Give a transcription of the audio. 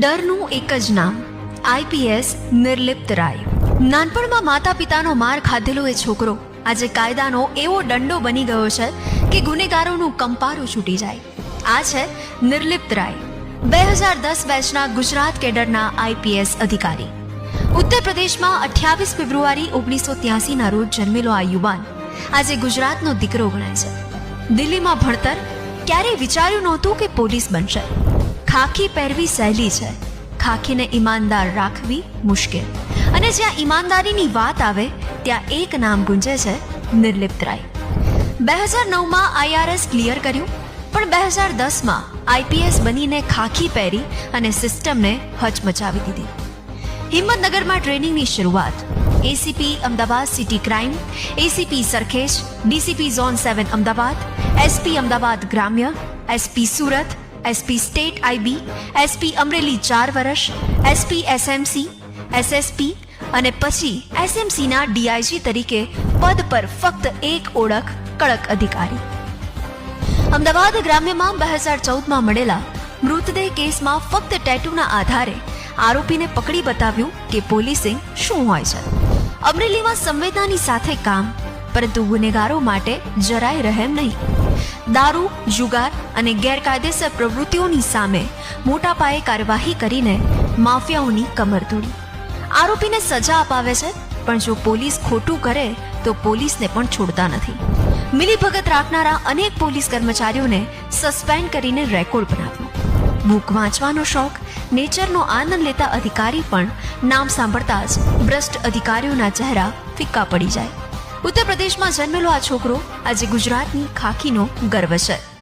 ડરનું એક જ નામ, આઈપીએસ નિર્લિપ્ત રાય. નાનપણમાં માતા પિતાનો માર ખાધેલો એ છોકરો આજે કાયદાનો એવો દંડો બની ગયો છે કે ગુનેગારોનું કંપારું છૂટી જાય. આ છે નિર્લિપ્ત રાય, 2010 બેચના ગુજરાત કેડરના આઈપીએસ અધિકારી. ઉત્તર પ્રદેશમાં 28 ફેબ્રુઆરી 1983ના રોજ જન્મેલો આ યુવાન આજે ગુજરાતનો દીકરો ગણાય છે. દિલ્હીમાં ભણતર, ક્યારેય વિચાર્યું નહોતું કે પોલીસ બનશે. ખાખી પહેરવી સહેલી છે, ખાખીને ઈમાનદાર રાખવી મુશ્કેલ. અને જ્યાં ઈમાનદારીની વાત આવે ત્યાં એક નામ ગુંજે છે, નિર્લિપ્ત રાય. 2009માં આઈઆરએસ ક્લિયર કર્યું, પણ 2010માં આઈપીએસ બનીને ખાખી પહેરી અને સિસ્ટમને હચમચાવી દીધી. હિંમતનગરમાં ટ્રેનિંગની શરૂઆત. ACP Ahmedabad city crime, ACP Sarkhej, DCP zone 7 Ahmedabad, SP Ahmedabad ગ્રામ્ય, SP Surat, SP state IB, SP Amreli 4 વર્ષ, એસપી એસએમસી, એસએસપી અને પછી એસએમસીના ડીઆઈજી તરીકે પદ પર ફક્ત એક ઓળખ, કડક અધિકારી. અમદાવાદ ગ્રામ્યમાં 2014માં મળેલા મૃતદેહ કેસમાં ફક્ત ટેટુના આધારે આરોપીને પકડી બતાવ્યું કે પોલીસિંગ શું હોય છે. અમરેલીમાં સંવેદનાની સાથે કામ, પરંતુ ગુનેગારો માટે જરાય રહેમ નહીં. દારૂ, જુગાર અને ગેરકાયદેસર પ્રવૃત્તિઓની સામે મોટા પાયે કાર્યવાહી કરીને માફિયાઓની કમર તોડી. આરોપીને સજા અપાવે છે, પણ જો પોલીસ ખોટું કરે તો પોલીસને પણ છોડતા નથી. મિલીભગત રાખનારા અનેક પોલીસ કર્મચારીઓને સસ્પેન્ડ કરીને રેકોર્ડ બનાવ્યો. બુક વાંચવાનો શોખ, નેચરનો આનંદ લેતા અધિકારી પણ નામ સાંભળતા જ ભ્રષ્ટ અધિકારીઓના ચહેરા ફિક્કા પડી જાય. ઉત્તર પ્રદેશમાં જન્મેલો આ છોકરો આજે ગુજરાતની ખાખીનો ગર્વ છે.